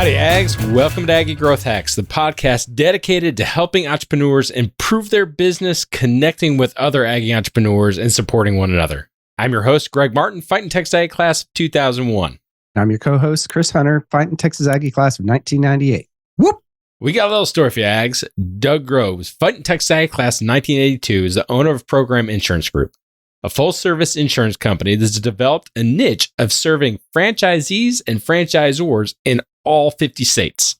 Howdy, Ags. Welcome to Aggie Growth Hacks, the podcast dedicated to helping entrepreneurs improve their business, connecting with other Aggie entrepreneurs, and supporting one another. I'm your host, Greg Martin, Fighting Texas Aggie class of 2001. I'm your co-host, Chris Hunter, Fighting Texas Aggie class of 1998. Whoop! We got a little story for you, Ags. Doug Groves, Fighting Texas Aggie class of 1982, is the owner of Program Insurance Group, a full-service insurance company that has developed a niche of serving franchisees and franchisors in all 50 states.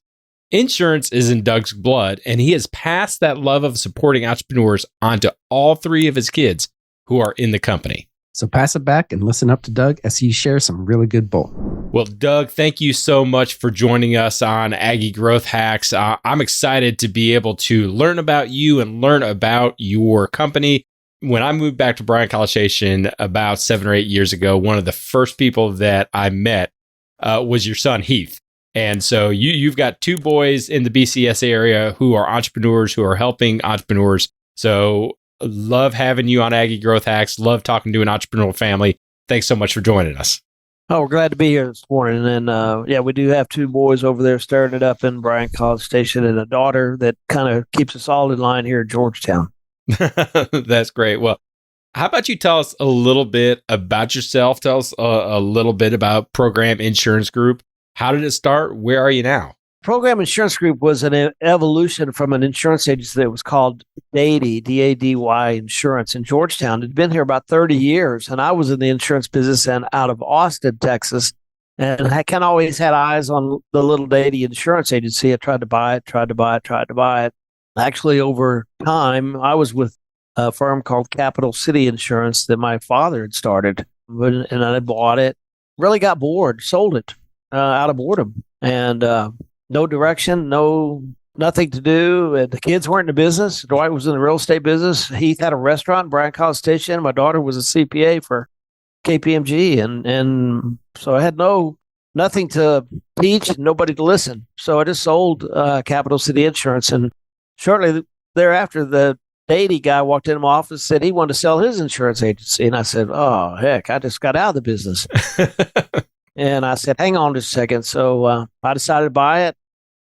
Insurance is in Doug's blood, and he has passed that love of supporting entrepreneurs onto all three of his kids who are in the company. So pass it back and listen up to Doug as he shares some really good bull. Well, Doug, thank you so much for joining us on Aggie Growth Hacks. I'm excited to be able to learn about you and learn about your company. When I moved back to Bryan College Station about 7 or 8 years ago, one of the first people that I met was your son, Heath. And so you've got two boys in the BCS area who are entrepreneurs, who are helping entrepreneurs. So love having you on Aggie Growth Hacks. Love talking to an entrepreneurial family. Thanks so much for joining us. Oh, we're glad to be here this morning. And we do have two boys over there starting it up in Bryan College Station and a daughter that kind of keeps us all in line here at Georgetown. That's great. Well, how about you tell us a little bit about yourself? Tell us a little bit about Program Insurance Group. How did it start? Where are you now? Program Insurance Group was an evolution from an insurance agency that was called DADY, D-A-D-Y Insurance in Georgetown. It had been here about 30 years, and I was in the insurance business and out of Austin, Texas. And I kind of always had eyes on the little DADY insurance agency. I tried to buy it. Actually, over time, I was with a firm called Capital City Insurance that my father had started, and I bought it. Really got bored, sold it. Out of boredom and no direction, nothing to do. And the kids weren't in the business. Dwight was in the real estate business. Heath had a restaurant in Bryan College Station. My daughter was a CPA for KPMG. And so I had nothing to teach, nobody to listen. So I just sold Capital City Insurance. And shortly thereafter, the DADY guy walked into my office and said he wanted to sell his insurance agency. And I said, oh, heck, I just got out of the business. And I said, hang on just a second. So I decided to buy it.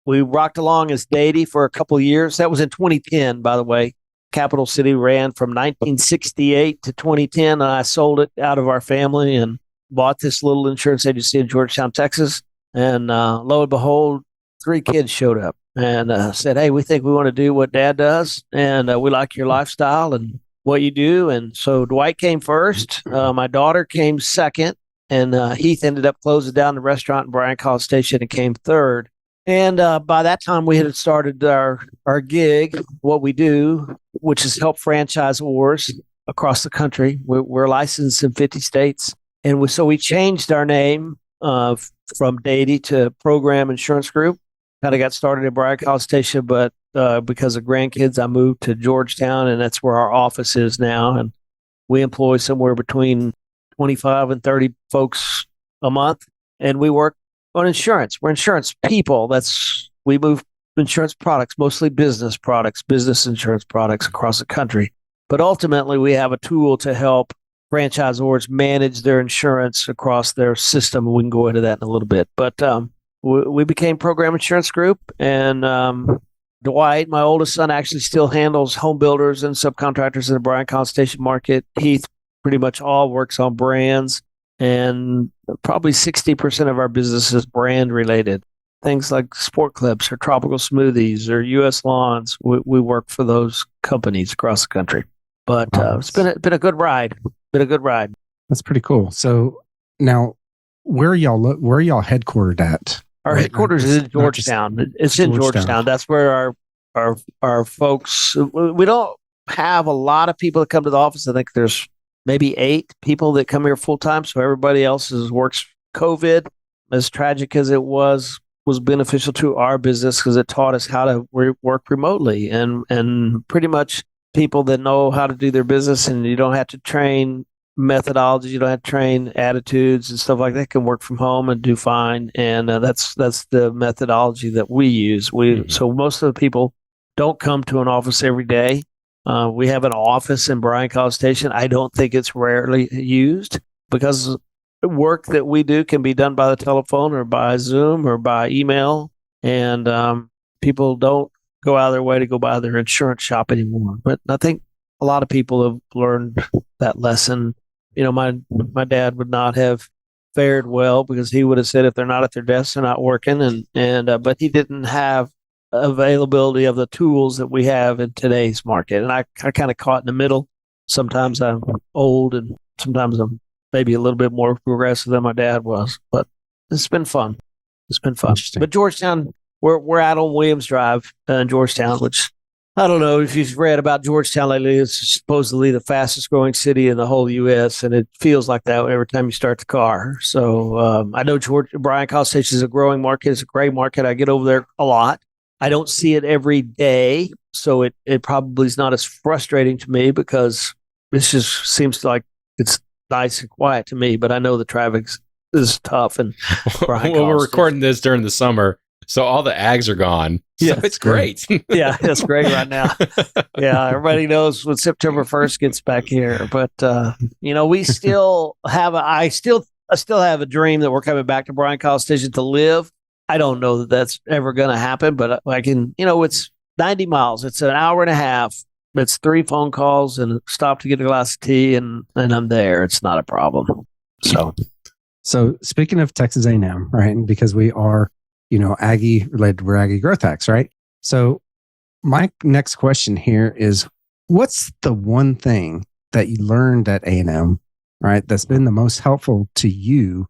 We rocked along as DADY for a couple of years. That was in 2010, by the way. Capital City ran from 1968 to 2010, and I sold it out of our family and bought this little insurance agency in Georgetown, Texas. And lo and behold, 3 kids showed up and said, hey, we think we want to do what Dad does, and we like your lifestyle and what you do. And so Dwight came first. My daughter came second. And Heath ended up closing down the restaurant in Bryan College Station and came third. And by that time, we had started our gig, what we do, which is help franchisors across the country. We're licensed in 50 states. And so we changed our name from DADY to Program Insurance Group. Kind of got started in Bryan College Station, but because of grandkids, I moved to Georgetown, and that's where our office is now. And we employ somewhere between 25 and 30 folks a month, and we work on insurance. We're insurance people. We move insurance products, mostly business products, business insurance products across the country. But ultimately, we have a tool to help franchisors manage their insurance across their system. We can go into that in a little bit. But we became Program Insurance Group, and Dwight, my oldest son, actually still handles home builders and subcontractors in the Bryan College Station market. Heath pretty much all works on brands, and probably 60% of our business is brand related. Things like sport clips or tropical smoothies or U.S. Lawns. We work for those companies across the country. But it's been a good ride. That's pretty cool. So now, where are y'all headquartered at? Our headquarters is in Georgetown. It's in Georgetown. That's where our folks. We don't have a lot of people that come to the office. I think there's maybe 8 people that come here full time. So everybody else works. COVID, as tragic as it was beneficial to our business because it taught us how to work remotely and pretty much people that know how to do their business, and you don't have to train methodologies, you don't have to train attitudes and stuff like that, can work from home and do fine. And that's the methodology that we use. So most of the people don't come to an office every day. We have an office in Bryan College Station. I don't think it's rarely used because work that we do can be done by the telephone or by Zoom or by email. And people don't go out of their way to go buy their insurance shop anymore. But I think a lot of people have learned that lesson. My dad would not have fared well because he would have said if they're not at their desks, they're not working. But he didn't have availability of the tools that we have in today's market. And I kind of caught in the middle. Sometimes I'm old and sometimes I'm maybe a little bit more progressive than my dad was, but it's been fun. It's been fun. But Georgetown, we're out on Williams Drive in Georgetown, which I don't know if you've read about Georgetown lately. It's supposedly the fastest growing city in the whole U.S., and it feels like that every time you start the car. So I know Bryan College Station is a growing market. It's a great market. I get over there a lot. I don't see it every day, so it probably is not as frustrating to me because it just seems like it's nice and quiet to me, but I know the traffic is tough. And well, we're recording this during the summer, so all the Ags are gone. So it's great. Yeah, it's great right now. Yeah, everybody knows when September 1st gets back here. But we still have I still have a dream that we're coming back to Bryan College Station to live. I don't know that that's ever going to happen, but I can. It's 90 miles. It's an hour and a half. It's 3 phone calls and a stop to get a glass of tea, and I'm there. It's not a problem. So speaking of Texas A&M, right? And because we are, Aggie related, we're Aggie Growth Hacks, right? So my next question here is, what's the one thing that you learned at A&M, right, that's been the most helpful to you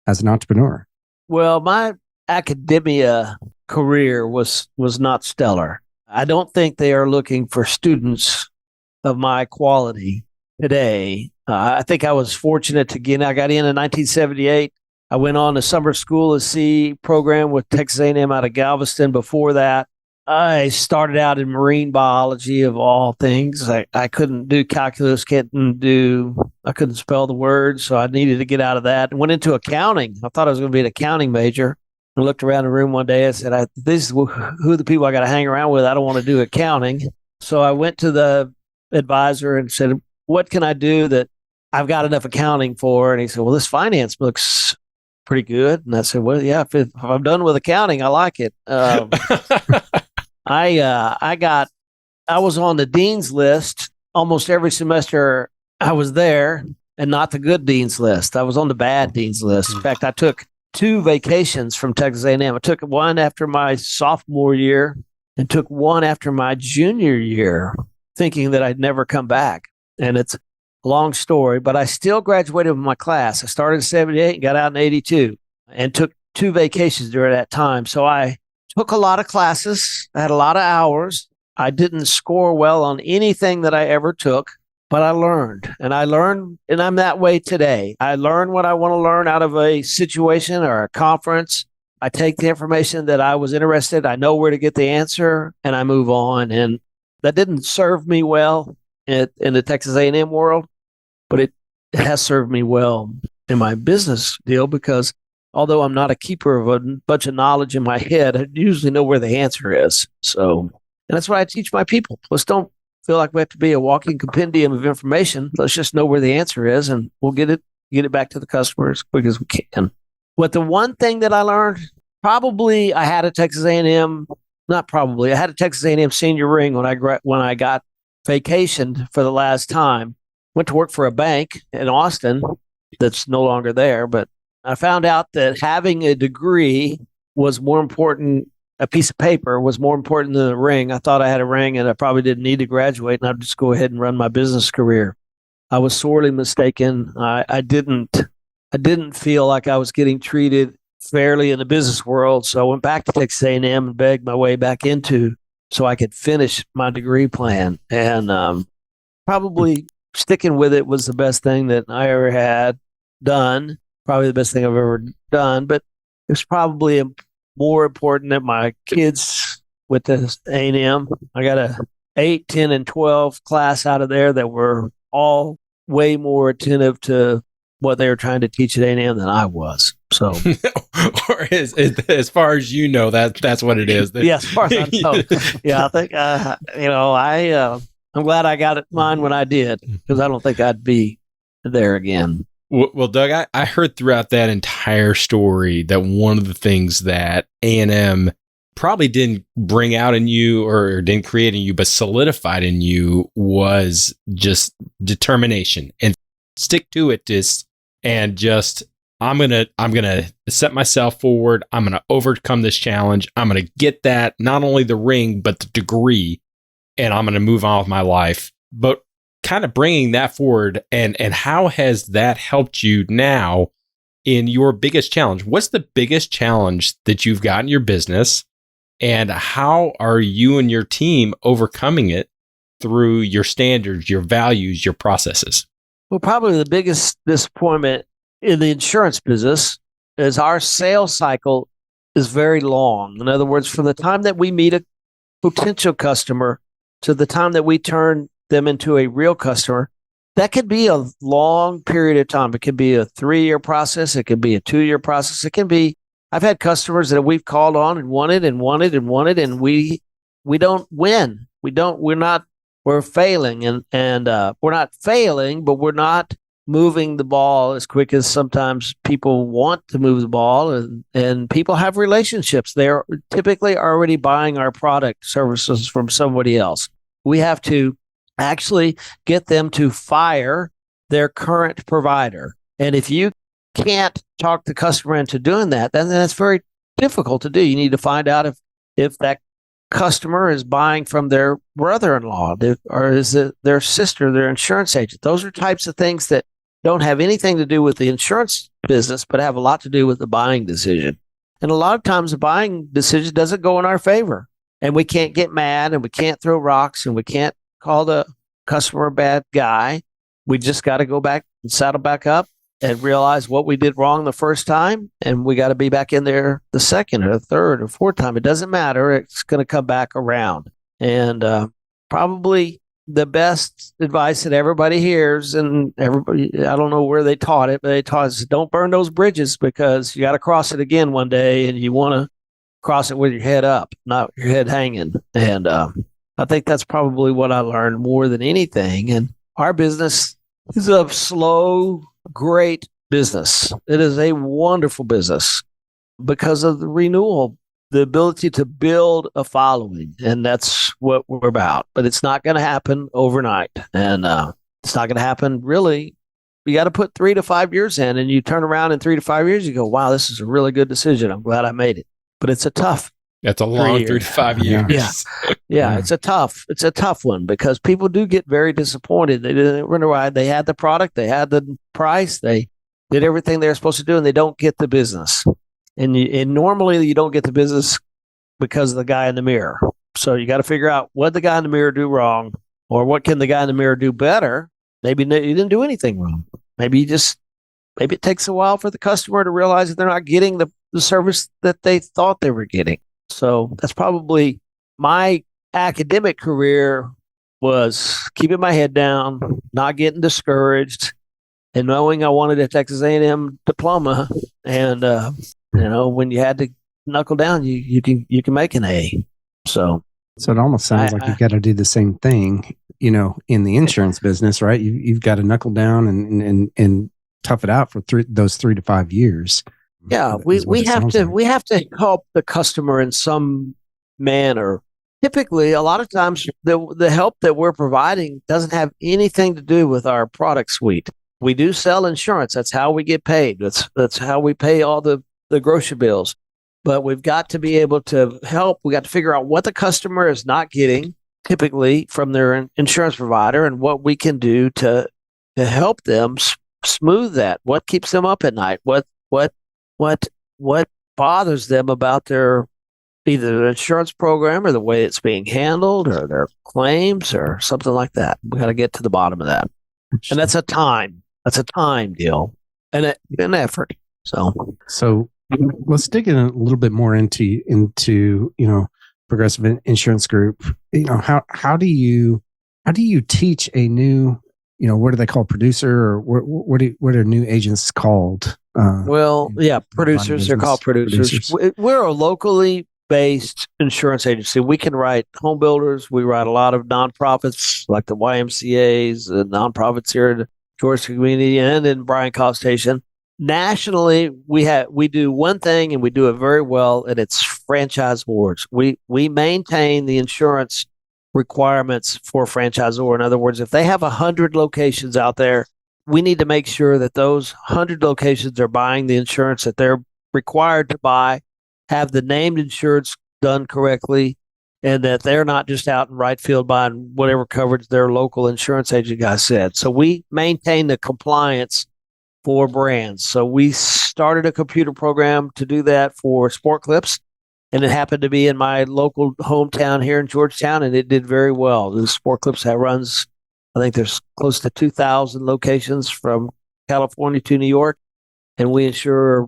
as an entrepreneur? Well, my academia career was not stellar. I don't think they are looking for students of my quality today. I think I was fortunate to get in. I got in 1978. I went on a summer school at sea program with Texas A&M out of Galveston. Before that, I started out in marine biology of all things. I couldn't do calculus, I couldn't spell the words, so I needed to get out of that and went into accounting. I thought I was going to be an accounting major. I looked around the room one day. I said, this is who are the people I got to hang around with. I don't want to do accounting. So I went to the advisor and said, what can I do that I've got enough accounting for? And he said, well, this finance looks pretty good. And I said, well, yeah, if I'm done with accounting, I like it. I was on the dean's list almost every semester I was there, and not the good dean's list. I was on the bad dean's list. In fact, I took 2 vacations from Texas A&M. I took one after my sophomore year and took one after my junior year, thinking that I'd never come back. And it's a long story, but I still graduated with my class. I started in 78 and got out in 82 and took 2 vacations during that time. So I took a lot of classes. I had a lot of hours. I didn't score well on anything that I ever took. But I learned, and I'm that way today. I learn what I want to learn out of a situation or a conference. I take the information that I was interested. I know where to get the answer, and I move on. And that didn't serve me well in the Texas A&M world, but it has served me well in my business deal because although I'm not a keeper of a bunch of knowledge in my head, I usually know where the answer is. So, and that's what I teach my people. Let's don't feel like we have to be a walking compendium of information. Let's just know where the answer is, and we'll get it back to the customer as quick as we can. But the one thing that I learned, I had a Texas A&M senior ring when I got vacationed for the last time. Went to work for a bank in Austin that's no longer there, but I found out that having a degree was more important. A piece of paper was more important than a ring. I thought I had a ring and I probably didn't need to graduate and I'd just go ahead and run my business career. I was sorely mistaken. I didn't feel like I was getting treated fairly in the business world. So I went back to Texas A&M and begged my way back into so I could finish my degree plan. And probably sticking with it was the best thing that I ever had done. Probably the best thing I've ever done. But it was probably more important that my kids with the A&M, I got a 8, 10, and 12 class out of there that were all way more attentive to what they were trying to teach at A&M than I was. So, or as far as you know, that's what it is. Yeah, as far as I know. Yeah, I think I'm glad I got mine when I did because I don't think I'd be there again. Well, Doug, I heard throughout that entire story that one of the things that A&M probably didn't bring out in you or didn't create in you, but solidified in you was just determination and stick to it. And just, I'm going to set myself forward. I'm going to overcome this challenge. I'm going to get that, not only the ring, but the degree, and I'm going to move on with my life. But kind of bringing that forward, and how has that helped you now in your biggest challenge? What's the biggest challenge that you've got in your business, and how are you and your team overcoming it through your standards, your values, your processes? Well, probably the biggest disappointment in the insurance business is our sales cycle is very long. In other words, from the time that we meet a potential customer to the time that we turn them into a real customer, that could be a long period of time. It could be a 3-year process. It could be a 2-year process. It can be, I've had customers that we've called on and wanted, and we don't win. We're failing, and we're not failing, but we're not moving the ball as quick as sometimes people want to move the ball, and people have relationships. They're typically already buying our product services from somebody else. We have to actually get them to fire their current provider. And if you can't talk the customer into doing that, then that's very difficult to do. You need to find out if that customer is buying from their brother-in-law, or is it their sister, their insurance agent. Those are types of things that don't have anything to do with the insurance business, but have a lot to do with the buying decision. And a lot of times the buying decision doesn't go in our favor. And we can't get mad, and we can't throw rocks, and we can't call the customer a bad guy. We just got to go back and saddle back up and realize what we did wrong the first time. And we got to be back in there the second or the third or fourth time. It doesn't matter. It's going to come back around. And probably the best advice that everybody hears, and everybody, I don't know where they taught it, but they taught us, don't burn those bridges, because you got to cross it again one day, and you want to cross it with your head up, not your head hanging. And I think that's probably what I learned more than anything. And our business is a slow, great business. It is a wonderful business because of the renewal, the ability to build a following. And that's what we're about. But it's not going to happen overnight. And it's not going to happen really. You got to put 3 to 5 years in, and you turn around in 3 to 5 years, you go, wow, this is a really good decision. I'm glad I made it. But it's a tough. That's a long 3 to 5 years. Yeah. It's a tough one, because people do get very disappointed. They didn't wonder why. They had the product, they had the price, they did everything they were supposed to do, and they don't get the business. And normally you don't get the business because of the guy in the mirror. So you got to figure out what the guy in the mirror do wrong, or what can the guy in the mirror do better. Maybe you didn't do anything wrong. Maybe it takes a while for the customer to realize that they're not getting the service that they thought they were getting. So that's probably my academic career, was keeping my head down, not getting discouraged, and knowing I wanted a Texas A&M diploma. And when you had to knuckle down, you can make an A. So it almost sounds like you've got to do the same thing, in the insurance business, right? You've got to knuckle down and tough it out for those 3 to 5 years. Yeah, we have to help the customer in some manner. Typically, a lot of times, the help that we're providing doesn't have anything to do with our product suite. We do sell insurance. That's how we get paid. That's how we pay all the grocery bills. But we've got to be able to help. We got to figure out what the customer is not getting, typically from their insurance provider, and what we can do to help them smooth that. What keeps them up at night? What bothers them about their either their insurance program, or the way it's being handled, or their claims, or something like that. We got to get to the bottom of that. And that's a time deal and an effort. So let's dig in a little bit more into Progressive Insurance Group. How do you teach a new, what do they call producer, or what are new agents called? Producers. They're called producers. We're a locally based insurance agency. We can write home builders. We write a lot of nonprofits like the YMCA's, the nonprofits here in Georgetown Community and in Bryan College Station. Nationally, we do one thing and we do it very well, and it's franchise awards. We maintain the insurance requirements for franchisor. In other words, if they have 100 locations out there, we need to make sure that those 100 locations are buying the insurance that they're required to buy, have the named insurance done correctly, and that they're not just out in right field buying whatever coverage their local insurance agent guy said. So we maintain the compliance for brands. So we started a computer program to do that for Sport Clips, and it happened to be in my local hometown here in Georgetown, and it did very well. The Sport Clips that runs, I think there's close to 2,000 locations from California to New York, and we insure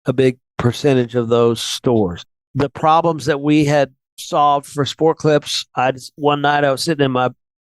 a big percentage of those stores. The problems that we had solved for Sport Clips, one night I was sitting in my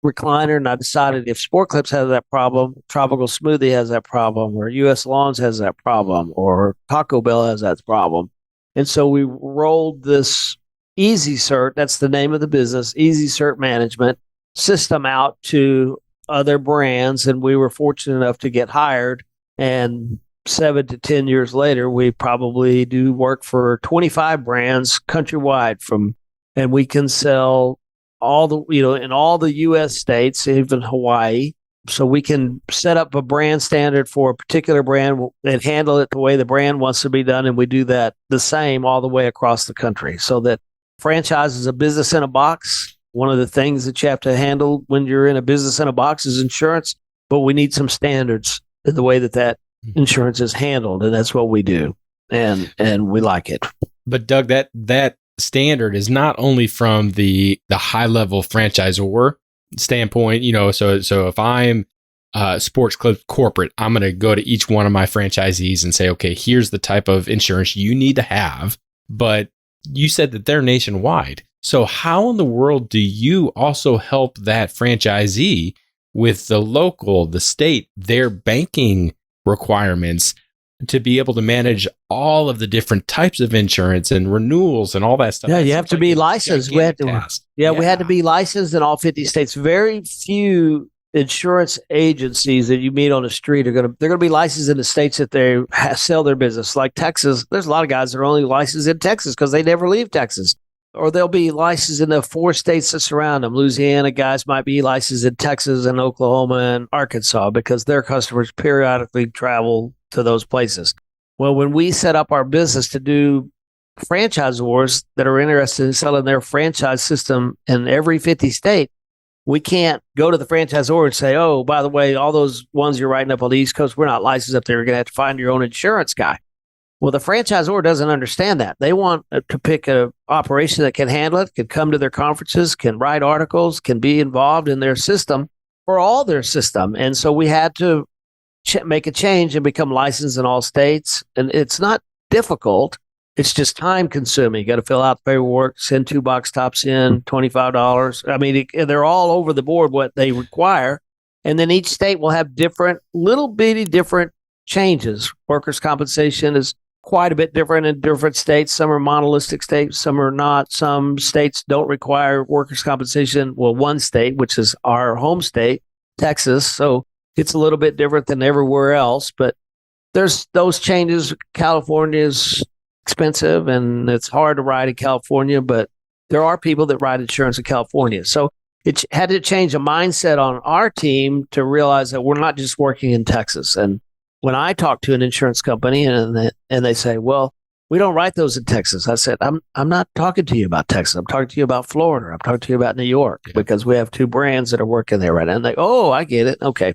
recliner and I decided if Sport Clips has that problem, Tropical Smoothie has that problem, or US Lawns has that problem, or Taco Bell has that problem. And so we rolled this Easy Cert, that's the name of the business, Easy Cert Management system out to other brands, and we were fortunate enough to get hired. And 7 to 10 years later, we probably do work for 25 brands countrywide and we can sell all the, in all the U.S. states, even Hawaii. So we can set up a brand standard for a particular brand and handle it the way the brand wants to be done. And we do that the same all the way across the country, so that franchise is a business in a box. One of the things that you have to handle when you're in a business in a box is insurance, but we need some standards in the way that insurance is handled. And that's what we do. And we like it. But Doug, that standard is not only from the high level franchisor standpoint, so if I'm Sports Clip corporate, I'm going to go to each one of my franchisees and say, okay, here's the type of insurance you need to have. But you said that they're nationwide. So how in the world do you also help that franchisee with the state, their banking requirements to be able to manage all of the different types of insurance and renewals and all that stuff? Yeah, you have to be licensed. We had to be licensed in all 50 states. Very few insurance agencies that you meet on the street they're going to be licensed in the states that they sell their business. Like Texas, there's a lot of guys that are only licensed in Texas because they never leave Texas. Or they'll be licensed in the 4 states that surround them. Louisiana guys might be licensed in Texas and Oklahoma and Arkansas because their customers periodically travel to those places. Well, when we set up our business to do franchisors that are interested in selling their franchise system in every 50 state, we can't go to the franchisor and say, oh, by the way, all those ones you're writing up on the East Coast, we're not licensed up there. You're going to have to find your own insurance guy. Well, the franchisor doesn't understand that. They want to pick an operation that can handle it, can come to their conferences, can write articles, can be involved in their system or all their system. And so we had to make a change and become licensed in all states. And it's not difficult. It's just time consuming. You got to fill out the paperwork, send 2 box tops in, $25. I mean, they're all over the board what they require. And then each state will have little bitty different changes. Workers' compensation is quite a bit different in different states. Some are monolithic states, some are not. Some states don't require workers' compensation. Well, one state, which is our home state, Texas. So it's a little bit different than everywhere else. But there's those changes. California is expensive and it's hard to ride in California, but there are people that ride insurance in California. So it had to change a mindset on our team to realize that we're not just working in Texas. And when I talk to an insurance company and they say, well, we don't write those in Texas. I said, I'm not talking to you about Texas. I'm talking to you about Florida. I'm talking to you about New York because we have 2 brands that are working there right now. And they, oh, I get it. Okay.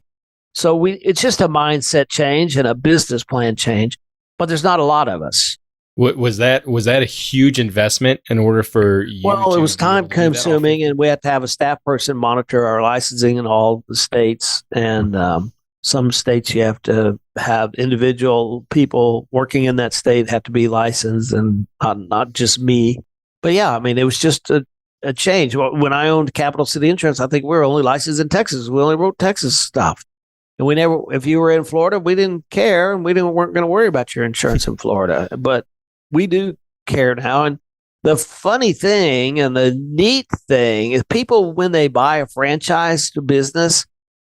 So it's just a mindset change and a business plan change, but there's not a lot of us. Was that a huge investment in order for you? Well, it was time consuming, and we had to have a staff person monitor our licensing in all the states. And some states you have to have individual people working in that state have to be licensed, and not just me. But yeah, I mean, it was just a change. When I owned Capital City Insurance, I think we were only licensed in Texas. We only wrote Texas stuff. And we never, if you were in Florida, we didn't care, and weren't going to worry about your insurance in Florida. But we do care now. And the funny thing and the neat thing is people, when they buy a franchise business,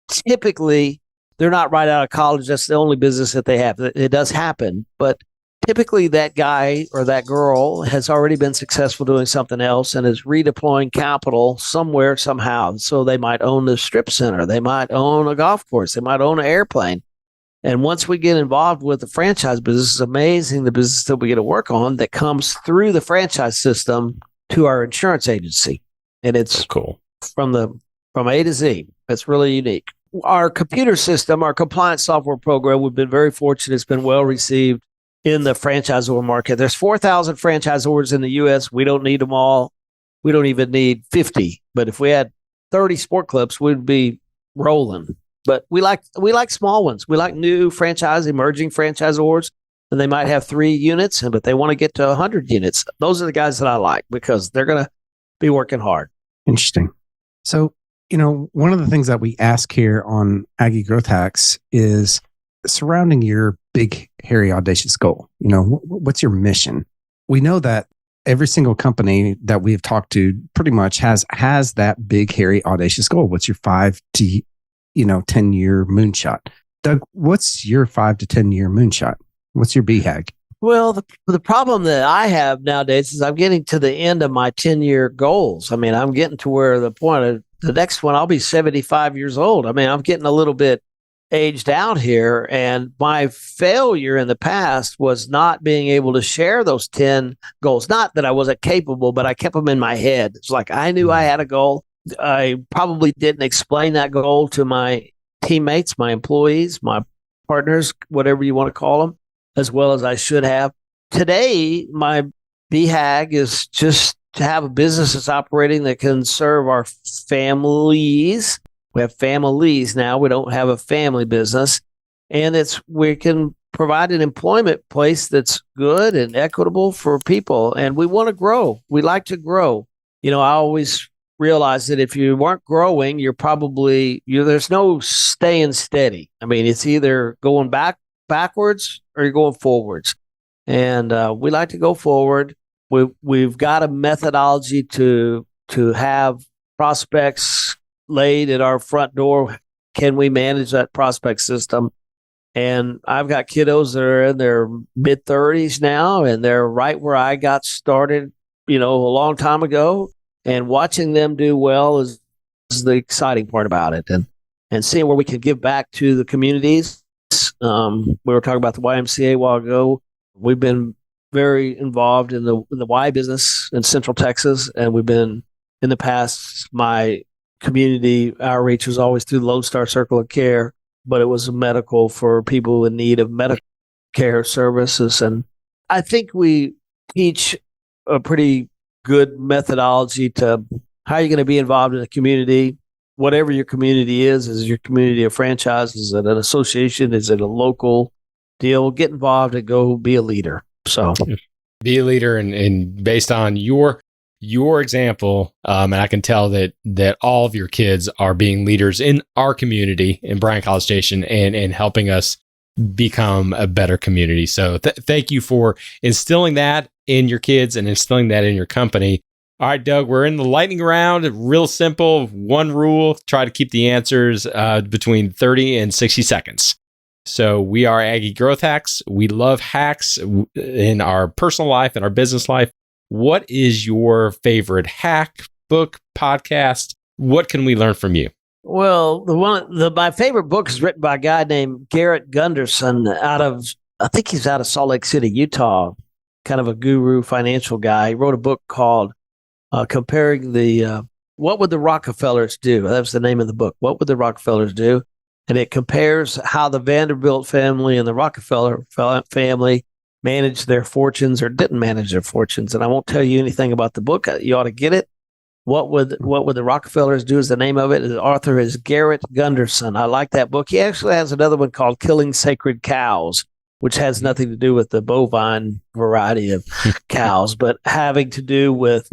typically they're not right out of college. That's the only business that they have. It does happen, but typically that guy or that girl has already been successful doing something else and is redeploying capital somewhere, somehow. So they might own the strip center. They might own a golf course. They might own an airplane. And once we get involved with the franchise business, it's amazing the business that we get to work on that comes through the franchise system to our insurance agency. And it's cool from A to Z. It's really unique. Our computer system, our compliance software program, we've been very fortunate. It's been well received in the franchisor market. There's 4,000 franchisors in the U.S. We don't need them all. We don't even need 50. But if we had 30 sport clubs, we'd be rolling. But we like small ones. We like new emerging franchisors, and they might have 3 units, but they want to get to 100 units. Those are the guys that I like because they're going to be working hard. Interesting. So, one of the things that we ask here on Aggie Growth Hacks is surrounding your big, hairy, audacious goal. What's your mission? We know that every single company that we've talked to pretty much has that big, hairy, audacious goal. What's your 5 to 10-year moonshot? Doug, what's your 5 to 10-year moonshot? What's your BHAG? Well, the problem that I have nowadays is I'm getting to the end of my 10-year goals. I mean, I'm getting to where the point of the next one, I'll be 75 years old. I mean, I'm getting a little bit aged out here. And my failure in the past was not being able to share those 10 goals. Not that I wasn't capable, but I kept them in my head. It's like I knew I had a goal. I probably didn't explain that goal to my teammates, my employees, my partners, whatever you want to call them, as well as I should have. Today, my BHAG is just to have a business that's operating that can serve our families. We have families now. We don't have a family business. And we can provide an employment place that's good and equitable for people. And we want to grow. We like to grow. I always realize that if you weren't growing, you're probably, there's no staying steady. I mean, it's either going backwards or you're going forwards. And we like to go forward. We've got a methodology to have prospects laid at our front door. Can we manage that prospect system? And I've got kiddos that are in their mid-30s now, and they're right where I got started, a long time ago. And watching them do well is the exciting part about it. And seeing where we can give back to the communities. We were talking about the YMCA a while ago. We've been very involved in the Y business in Central Texas. And we've been, in the past, my community outreach was always through the Lone Star Circle of Care, but it was medical for people in need of medical care services. And I think we teach a pretty good methodology to how you're going to be involved in the community. Whatever your community is your community a franchise? Is it an association? Is it a local deal? Get involved and go be a leader. So be a leader, and based on your example, and I can tell that all of your kids are being leaders in our community in Bryan College Station and helping us become a better community. So thank you for instilling that in your kids and instilling that in your company. All right, Doug, we're in the lightning round. Real simple. One rule: try to keep the answers between 30 and 60 seconds. So we are Aggie Growth Hacks. We love hacks in our personal life and our business life. What is your favorite hack, book, podcast? What can we learn from you? Well, my favorite book is written by a guy named Garrett Gunderson I think he's out of Salt Lake City, Utah, kind of a guru financial guy. He wrote a book called comparing What Would the Rockefellers Do? That was the name of the book. What Would the Rockefellers Do? And it compares how the Vanderbilt family and the Rockefeller family managed their fortunes or didn't manage their fortunes. And I won't tell you anything about the book. You ought to get it. What would the Rockefellers do is the name of it. The author is Garrett Gunderson. I like that book. He actually has another one called Killing Sacred Cows, which has nothing to do with the bovine variety of cows, but having to do with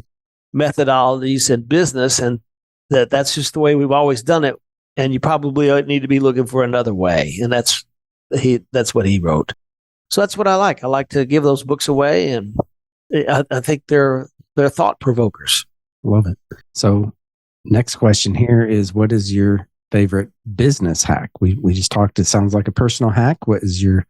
methodologies in business, and that's just the way we've always done it. And you probably need to be looking for another way. And that's what he wrote. So that's what I like. I like to give those books away, and I think they're thought provokers. Love it. So next question here is, what is your favorite business hack? We just talked. It sounds like a personal hack. What is your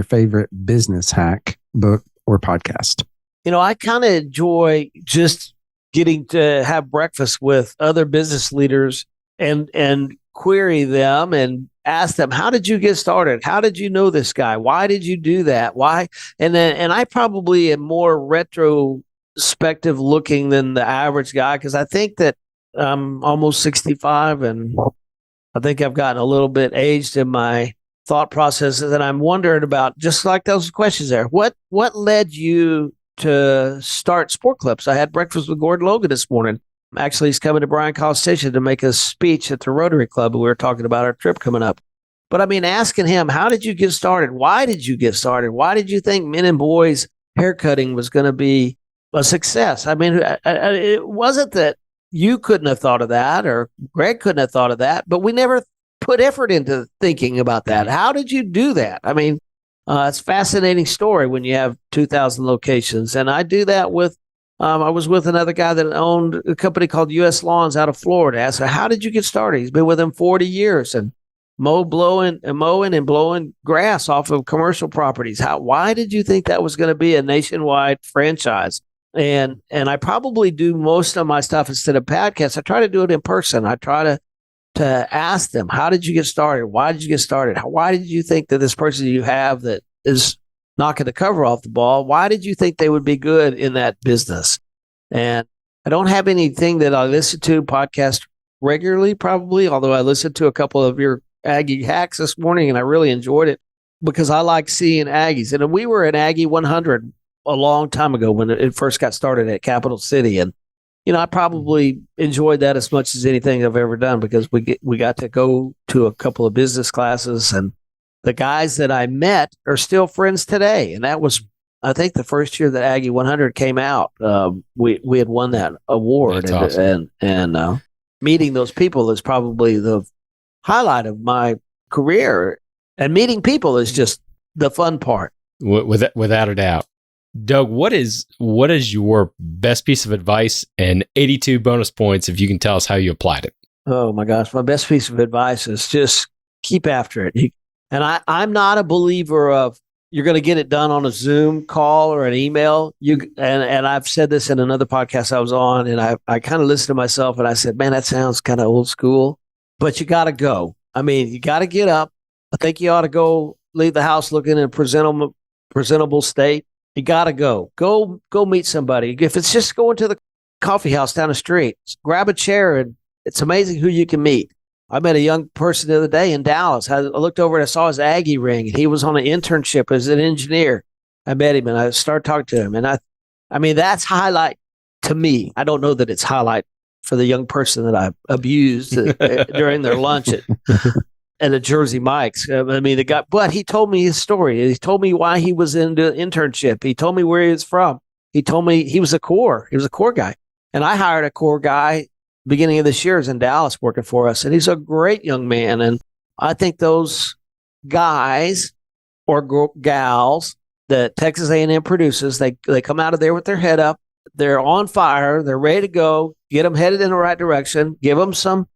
favorite business hack, book or podcast? I kind of enjoy just getting to have breakfast with other business leaders and query them and ask them, how did you get started? How did you know this guy? Why did you do that? Why? And I probably am more retrospective looking than the average guy, because I think that I'm almost 65 and I think I've gotten a little bit aged in my thought processes, and I'm wondering about, just like those questions there, what led you to start Sport Clips? I had breakfast with Gordon Logan this morning. Actually, he's coming to Bryan College Station to make a speech at the Rotary Club. We were talking about our trip coming up. But I mean, asking him, how did you get started? Why did you get started? Why did you think men and boys haircutting was going to be a success? I mean, it wasn't that you couldn't have thought of that or Greg couldn't have thought of that, but we never put effort into thinking about that. How did you do that? I mean, it's a fascinating story when you have 2,000 locations. And I do that with, I was with another guy that owned a company called U.S. Lawns out of Florida. I asked him, how did you get started? He's been with them 40 years and mowing and blowing grass off of commercial properties. Why did you think that was going to be a nationwide franchise? And I probably do most of my stuff instead of podcasts. I try to do it in person. I try to ask them, how did you get started? Why did you get started? Why did you think that this person you have that is knocking the cover off the ball, why did you think they would be good in that business? And I don't have anything that I listen to podcast regularly, probably, although I listened to a couple of your Aggie hacks this morning and I really enjoyed it because I like seeing Aggies. And we were at Aggie 100 a long time ago when it first got started at Capital City. And I probably enjoyed that as much as anything I've ever done because we got to go to a couple of business classes, and the guys that I met are still friends today. And that was, I think, the first year that Aggie 100 came out. We had won that award. That's awesome. And meeting those people is probably the highlight of my career. And meeting people is just the fun part. Without a doubt. Doug, what is your best piece of advice and 82 bonus points if you can tell us how you applied it? Oh my gosh, my best piece of advice is just keep after it. And I'm not a believer of you're going to get it done on a Zoom call or an email. And I've said this in another podcast I was on, and I kind of listened to myself and I said, man, that sounds kind of old school, but you got to go. I mean, you got to get up. I think you ought to leave the house looking in a presentable state. You got to go meet somebody. If it's just going to the coffee house down the street, grab a chair, and it's amazing who you can meet. I met a young person the other day in Dallas. I looked over and I saw his Aggie ring, and he was on an internship as an engineer. I met him and I started talking to him. And I mean, that's highlight to me. I don't know that it's highlight for the young person that I abused during their lunch at a Jersey Mike's. I mean, the guy, but he told me his story. He told me why he was in the internship. He told me where he was from. He told me he was a Corps guy. And I hired a Corps guy beginning of this year in Dallas working for us. And he's a great young man. And I think those guys or gals that Texas A&M produces, they come out of there with their head up. They're on fire. They're ready to go. Get them headed in the right direction. Give them some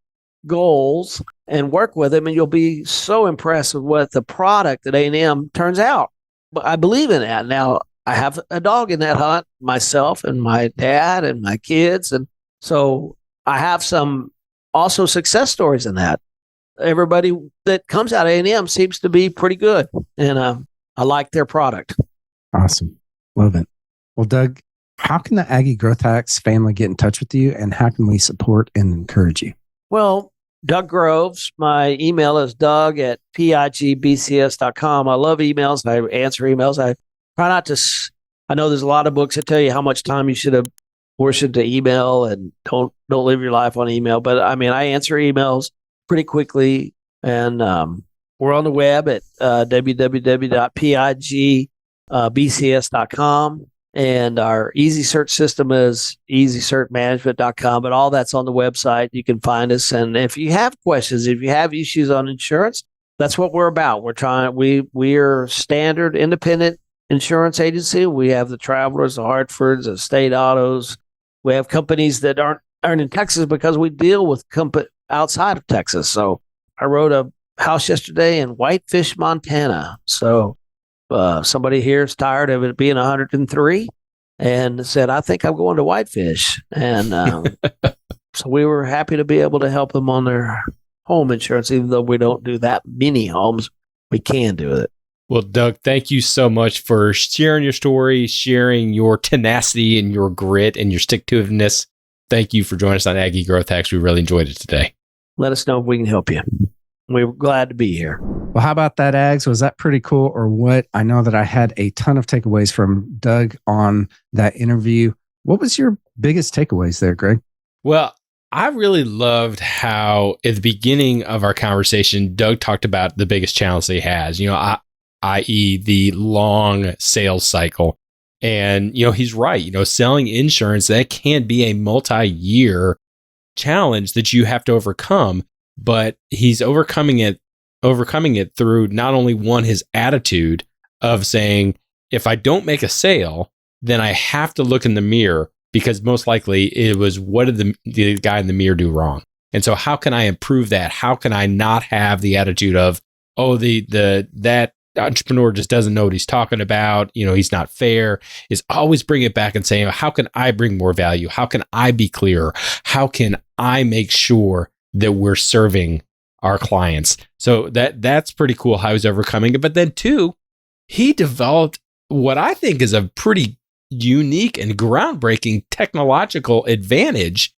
goals and work with them, and you'll be so impressed with what the product at A&M turns out. But I believe in that. Now, I have a dog in that hunt, myself and my dad and my kids, and so I have some also success stories in that. Everybody that comes out of A&M seems to be pretty good, and I like their product. Awesome. Love it. Well, Doug, how can the Aggie Growth Hacks family get in touch with you, and how can we support and encourage you? Well, Doug Groves. My email is doug@pigbcs.com. I love emails. I answer emails. I try not to. I know there's a lot of books that tell you how much time you should have portioned to email and don't live your life on email. But I mean, I answer emails pretty quickly, and we're on the web at www.pigbcs.com. And our easy search system is easysearchmanagement.com, but all that's on the website. You can find us. And if you have questions, if you have issues on insurance, that's what we're about. We're standard independent insurance agency. We have the Travelers, the Hartfords, the State Autos. We have companies that aren't in Texas because we deal with outside of Texas. So I wrote a house yesterday in Whitefish, Montana. So somebody here is tired of it being 103 and said, I think I'm going to Whitefish. And so we were happy to be able to help them on their home insurance, even though we don't do that many homes. We can do it. Well, Doug, thank you so much for sharing your story, sharing your tenacity and your grit and your stick-to-itiveness. Thank you for joining us on Aggie Growth Hacks. We really enjoyed it today. Let us know if we can help you. We're glad to be here. Well, how about that, Ags? Was that pretty cool or what? I know that I had a ton of takeaways from Doug on that interview. What was your biggest takeaways there, Greg? Well, I really loved how at the beginning of our conversation, Doug talked about the biggest challenge that he has, i.e. the long sales cycle. And, he's right. Selling insurance, that can be a multi-year challenge that you have to overcome, but he's overcoming it through not only his attitude of saying, if I don't make a sale, then I have to look in the mirror, because most likely it was, what did the guy in the mirror do wrong? And so how can I improve that? How can I not have the attitude of, that entrepreneur just doesn't know what he's talking about, he's not fair? Is always bring it back and saying, how can I bring more value? How can I be clearer? How can I make sure that we're serving our clients? So that's pretty cool how he's overcoming it. But then too, he developed what I think is a pretty unique and groundbreaking technological advantage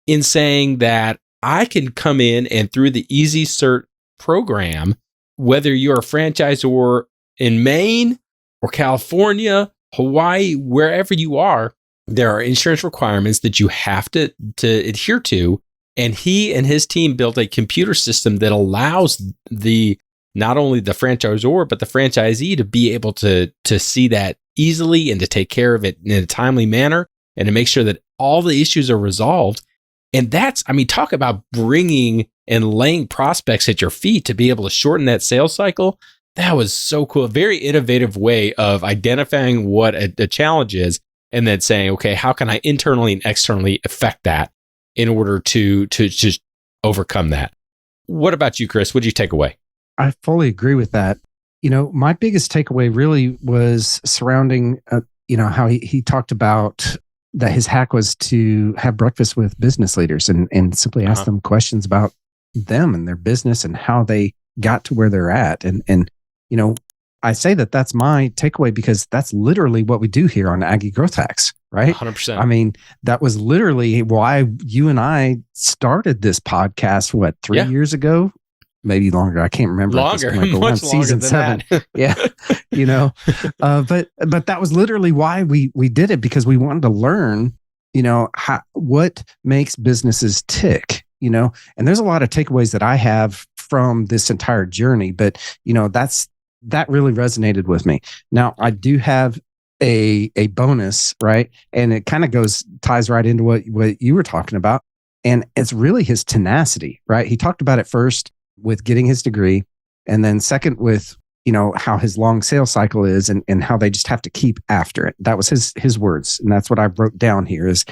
in saying that I can come in and through the Easy Cert program, whether you're a franchisor in Maine or California, Hawaii, wherever you are, there are insurance requirements that you have to adhere to. And he and his team built a computer system that allows not only the franchisor, but the franchisee to be able to see that easily and to take care of it in a timely manner and to make sure that all the issues are resolved. And talk about bringing and laying prospects at your feet to be able to shorten that sales cycle. That was so cool. A very innovative way of identifying what a challenge is and then saying, okay, how can I internally and externally affect that in order to just overcome that? What about you, Chris? What did you take away? I fully agree with that. My biggest takeaway really was surrounding, how he talked about that his hack was to have breakfast with business leaders and simply ask them questions about them and their business and how they got to where they're at. And I say that that's my takeaway because that's literally what we do here on Aggie Growth Hacks, right? 100%. That was literally why you and I started this podcast, 3 years ago? Maybe longer. I can't remember. Longer, much longer season than 7. That. Yeah. But that was literally why we did it, because we wanted to learn, what makes businesses tick, and there's a lot of takeaways that I have from this entire journey, but that really resonated with me. Now I do have a bonus, right? And it kind of ties right into what you were talking about. And it's really his tenacity, right? He talked about it first with getting his degree, and then second with, how his long sales cycle is and how they just have to keep after it. That was his words. And that's what I wrote down here, is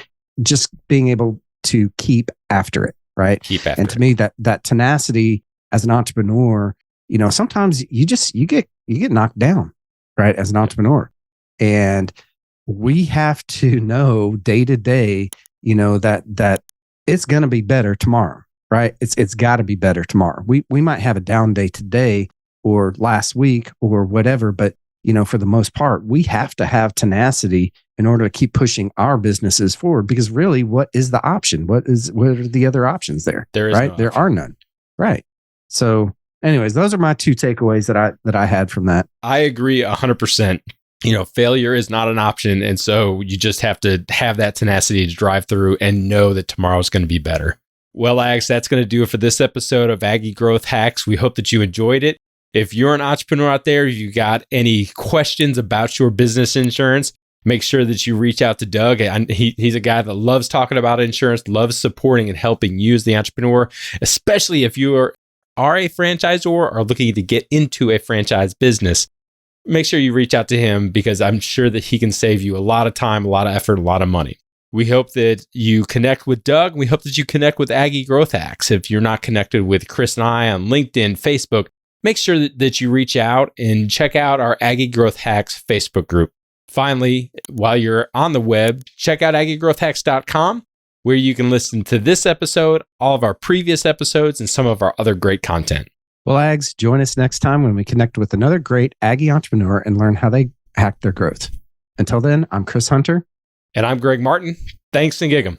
just being able to keep after it, right? Keep after and to me, that tenacity as an entrepreneur, sometimes you get knocked down, right? As an entrepreneur. And we have to know day to day, that it's going to be better tomorrow. Right? It's got to be better tomorrow. We might have a down day today or last week or whatever, but for the most part, we have to have tenacity in order to keep pushing our businesses forward. Because really, what is the option? What are the other options there? There is right? No there option. are none. Right. So, anyways, those are my 2 takeaways that I had from that. I agree 100%. Failure is not an option, and so you just have to have that tenacity to drive through and know that tomorrow's going to be better. Well, Ags, that's going to do it for this episode of Aggie Growth Hacks. We hope that you enjoyed it. If you're an entrepreneur out there, you got any questions about your business insurance, make sure that you reach out to Doug. He's a guy that loves talking about insurance, loves supporting and helping you as the entrepreneur, especially if you are a franchisor or are looking to get into a franchise business. Make sure you reach out to him, because I'm sure that he can save you a lot of time, a lot of effort, a lot of money. We hope that you connect with Doug. We hope that you connect with Aggie Growth Hacks. If you're not connected with Chris and I on LinkedIn, Facebook, make sure that you reach out and check out our Aggie Growth Hacks Facebook group. Finally, while you're on the web, check out aggiegrowthhacks.com, where you can listen to this episode, all of our previous episodes, and some of our other great content. Well, Ags, join us next time when we connect with another great Aggie entrepreneur and learn how they hack their growth. Until then, I'm Chris Hunter. And I'm Greg Martin. Thanks and gig 'em.